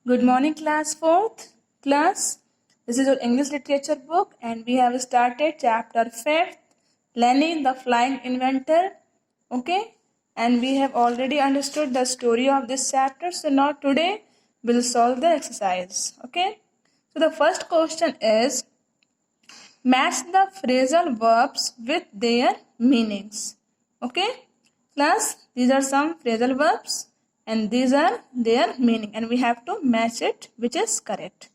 Good morning, class 4th class. This is your English literature book, and we have started chapter 5th, Lenny the Flying Inventor. Okay, and we have already understood the story of this chapter. So now today we'll solve the exercise. Okay, so the first question is match the phrasal verbs with their meanings. Okay, class, these are some phrasal verbs and these are their meaning, and we have to match it which is correct.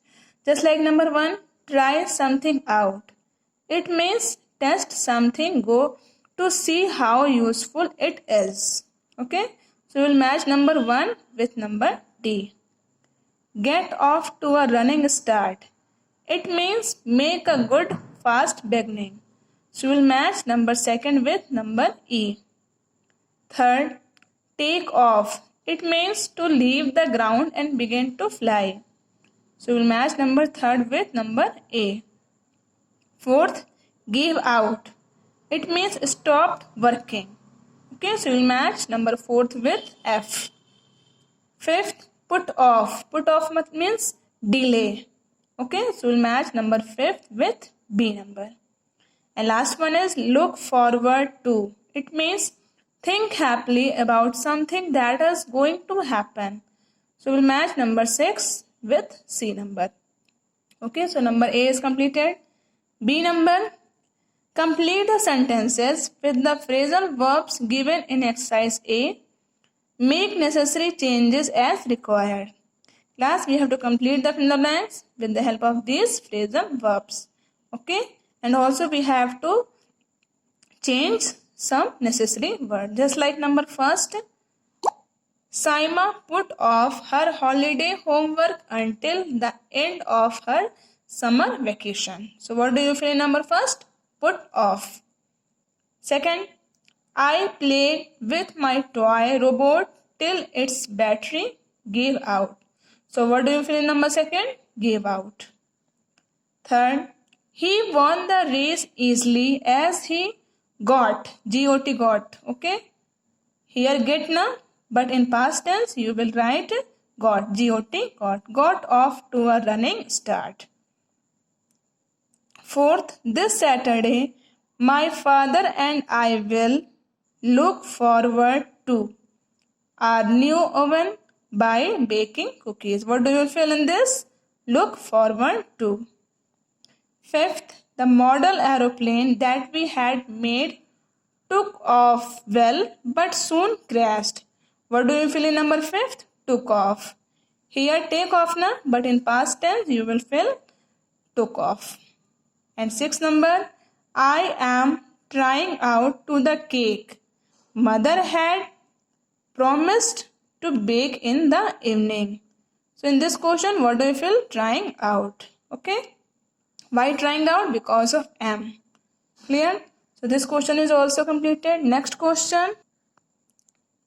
Just like number 1, try something out. It means test something, go to see how useful it is. Okay, so we'll match number 1 with number D. Get off to a running start. It means make a good fast beginning. So we'll match number 2 with number E. Third, take off. It means to leave the ground and begin to fly. So we'll match number 3 with number A. Fourth, give out. It means stop working. Okay, so we'll match number 4 with F. Fifth, put off. Put off means delay. Okay, so we'll match number 5 with B number. And last one is look forward to. It means think happily about something that is going to happen. So we'll match number 6 with C number. Okay, so number A is completed. B number, complete the sentences with the phrasal verbs given in exercise A. Make necessary changes as required. Class, we have to complete the fill the blanks with the help of these phrasal verbs. Okay, and also we have to change some necessary word. Just like number 1, Saima put off her holiday homework until the end of her summer vacation. So what do you fill in number 1? Put off. Second, I played with my toy robot till its battery gave out. So what do you fill in number 2? Gave out. Third, he won the race easily as he got. G-O-T got. Okay. Here get na, but in past tense you will write got. G-O-T got. Got off to a running start. Fourth, this Saturday my father and I will look forward to our new oven by baking cookies. What do you fill in this? Look forward to. Fifth, the model aeroplane that we had made took off well but soon crashed. What do you fill in number 5? Took off. Here take off na, but in past tense you will fill took off. And 6th number, I am trying out to the cake mother had promised to bake in the evening. So in this question, what do you fill? Trying out. Okay. Why trying out? Because of am. Clear? So this question is also completed. Next question.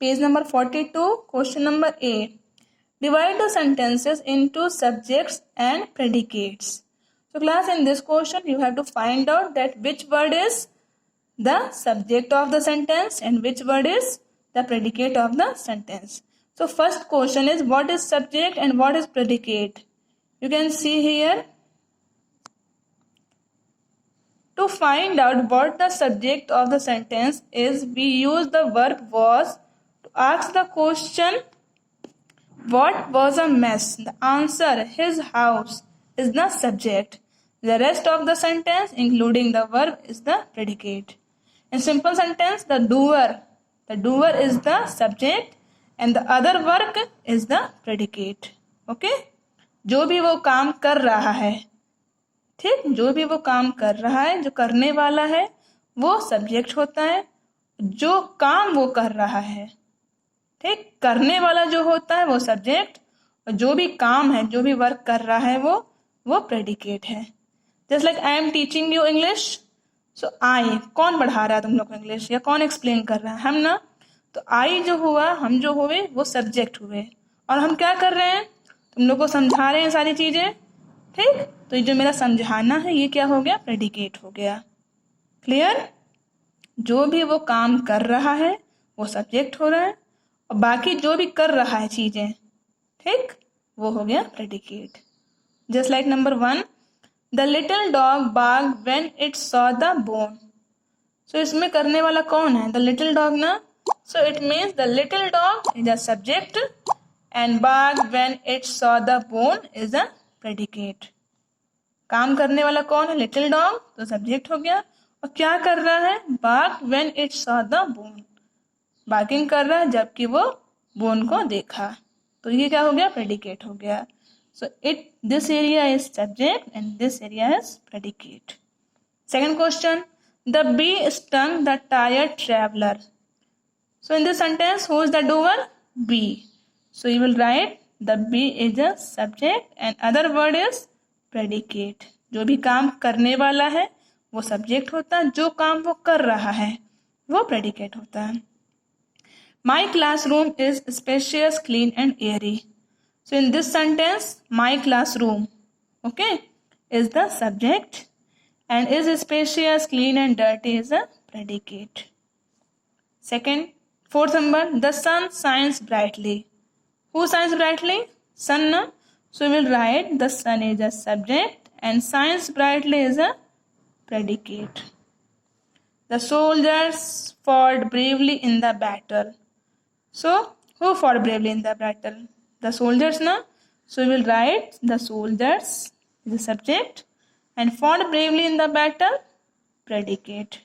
Page number 42. Question number A. Divide the sentences into subjects and predicates. So class, in this question, you have to find out that which word is the subject of the sentence and which word is the predicate of the sentence. So first question is what is subject and what is predicate. You can see here. To find out what the subject of the sentence is, we use the verb was to ask the question what was a mess. The answer his house is the subject. The rest of the sentence including the verb is the predicate. In simple sentence, the doer is the subject and the other work is the predicate. Okay? जो भी वो काम कर रहा है, ठीक, जो भी वो काम कर रहा है, जो करने वाला है वो सब्जेक्ट होता है, जो काम वो कर रहा है, ठीक, करने वाला जो होता है वो सब्जेक्ट और जो भी काम है, जो भी वर्क कर रहा है वो प्रेडिकेट है. Just like I am teaching you English. So I, कौन पढ़ा रहा है तुम लोग को इंग्लिश या कौन एक्सप्लेन कर रहा है? हम ना. तो आई जो हुआ, हम जो हुए वो सब्जेक्ट हुए और हम क्या कर रहे हैं? तुम लोग को समझा रहे हैं सारी चीजें. ठीक, तो ये जो मेरा समझाना है ये क्या हो गया? प्रेडिकेट हो गया. क्लियर? जो भी वो काम कर रहा है वो सब्जेक्ट हो रहा है और बाकी जो भी कर रहा है चीजें, ठीक, वो हो गया predicate. Just like number 1, the little dog barked when it saw the bone. So इसमें करने वाला कौन है? द लिटिल डॉग ना. So it means the little dog is a subject and barked when it saw the bone is a predicate. काम करने वाला कौन है? लिटिल डॉग, तो सब्जेक्ट हो गया. और क्या कर रहा है? Barked when it saw the bone. Barking कर रहा है जबकि वो बोन को देखा. तो ये क्या हो गया? प्रेडिकेट हो गया. So this area is subject and this area is predicate. Second question, the bee stung the tired traveller. So in this sentence, who is the doer? Be. So you will write the be is a subject and other word is predicate. जो भी काम करने वाला है वो subject होता है, जो काम वो कर रहा है वो प्रेडिकेट होता है. My classroom is spacious, clean and airy. So in this sentence, my classroom, okay, is the subject and is spacious, clean and dirty is a predicate. Fourth number, the sun shines brightly. Who shines brightly? Sun, na? So we will write the sun is a subject and shines brightly is a predicate. The soldiers fought bravely in the battle. So who fought bravely in the battle? The soldiers, na? So we will write the soldiers is a subject and fought bravely in the battle, predicate.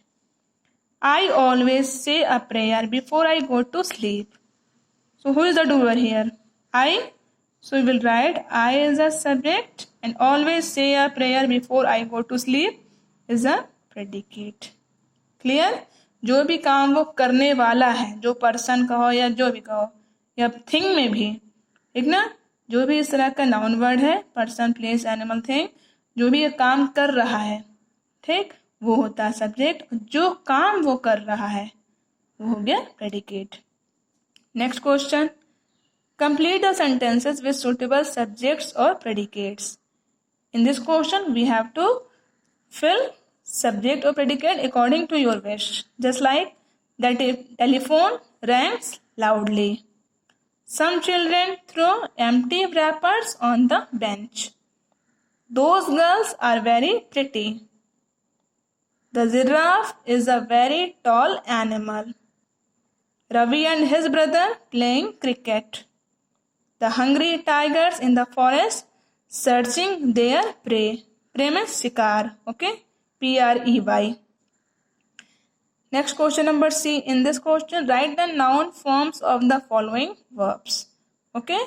I always say a prayer before I go to sleep. So who is the doer here? I. So we will write I is a subject and always say a prayer before I go to sleep is a predicate. Clear? जो भी काम वो करने वाला है, जो person कहो या जो भी कहो या थिंग में भी, ठीक ना, जो भी इस तरह का नाउन वर्ड है, पर्सन, प्लेस, एनिमल, थिंग, जो भी ये काम कर रहा है, ठीक, वो होता है सब्जेक्ट. जो काम वो कर रहा है वो हो गया predicate. Next question, complete the sentences with suitable subjects और predicates. In this question we have to fill subject or predicate according to your wish. Just like the telephone rings loudly. Some children throw empty wrappers on the bench. Those girls are very pretty. The giraffe is a very tall animal. Ravi and his brother playing cricket. The hungry tigers in the forest searching their prey. Prey means shikar. Okay. Prey. Next question number C. In this question, write the noun forms of the following verbs. Okay.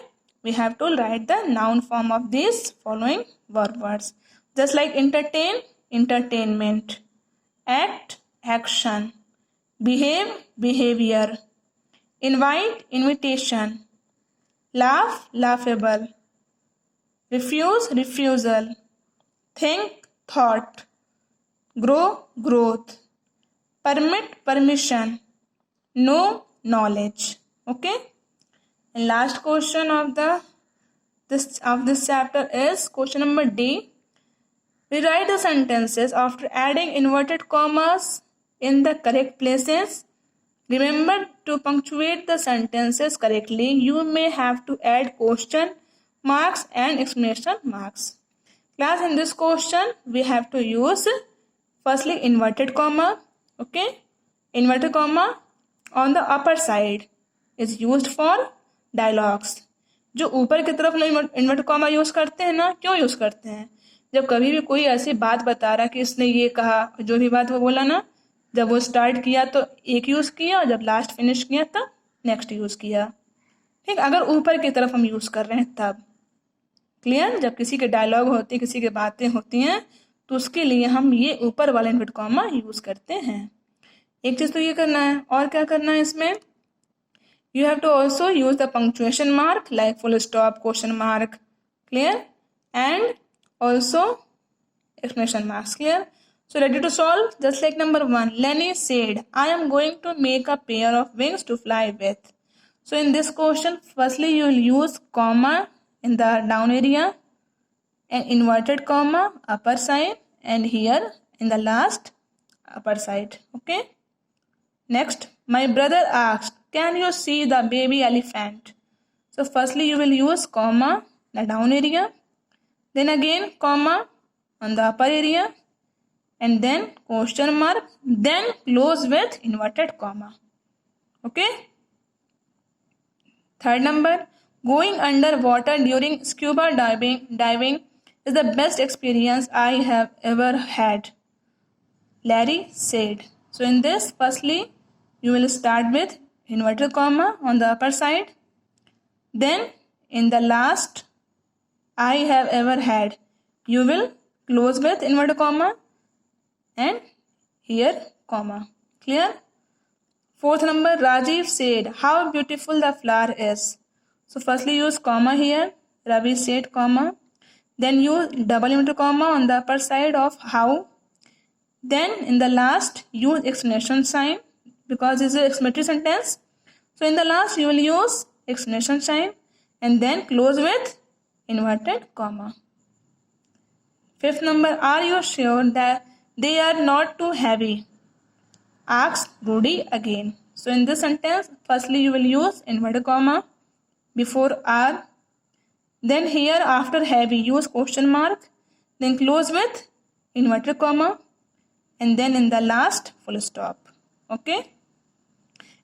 We have to write the noun form of these following verb words. Just like entertain, entertainment. Act, action. Behave, behavior. Invite, invitation. Laugh, laughable. Refuse, refusal. Think, thought. Grow, growth. Permit, permission. Know, knowledge. Okay. And last question of this chapter is question number D. Rewrite the sentences after adding inverted commas in the correct places. Remember to punctuate the sentences correctly. You may have to add question marks and exclamation marks. Class, in this question we have to use firstly inverted comma. Okay, inverted comma on the upper side is used for dialogues. जो ऊपर की तरफ inverted comma use करते हैं ना, क्यों use करते हैं? जब कभी भी कोई ऐसी बात बता रहा कि इसने ये कहा, जो भी बात वो बोला ना, जब वो स्टार्ट किया तो एक यूज किया और जब लास्ट फिनिश किया तब नेक्स्ट यूज किया. ठीक, अगर ऊपर की तरफ हम यूज कर रहे हैं तब. क्लियर? जब किसी के डायलॉग होती है, किसी की बातें होती हैं, तो उसके लिए हम ये ऊपर वाला इन्वर्टेड कॉमा यूज करते हैं. एक चीज तो ये करना है, और क्या करना है इसमें? You have to also use the punctuation mark like full stop, question mark, clear, and also exclamation marks. Clear? So ready to solve? Just like number 1, Lenny said, I am going to make a pair of wings to fly with. So in this question, firstly you will use comma in the down area and inverted comma upper side, and here in the last upper side. Okay. Next, my brother asked, can you see the baby elephant? So firstly you will use comma the down area, then again comma on the upper area, and then question mark, then close with inverted comma. Okay. Third number, going underwater during scuba diving is the best experience I have ever had, Larry said. So in this, firstly, you will start with inverted comma on the upper side. Then in the last, I have ever had, you will close with inverted comma and here comma. Clear? Fourth number, Rajiv said, how beautiful the flower is. So firstly use comma here. Ravi said comma. Then use double inverted comma on the upper side of how. Then in the last use exclamation sign because this is an exclamatory sentence. So in the last you will use exclamation sign and then close with inverted comma. Fifth number, are you sure that they are not too heavy? Asked Rudy again. So in this sentence, firstly you will use inverted comma before are. Then here after heavy use question mark. Then close with inverted comma. And then in the last full stop. Okay.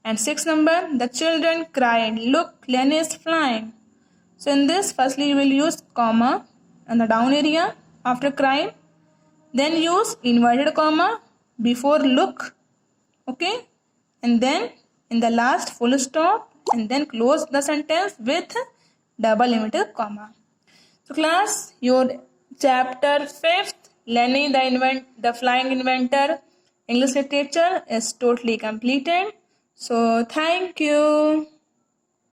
And sixth number, the children cried, look, Lenny is flying. So in this, firstly you will use comma on the down area after crying. Then use inverted comma before look. Okay, and then in the last full stop and then close the sentence with double inverted comma. So class, your chapter 5th, Lenny the Flying Inventor, English Literature is totally completed. So thank you.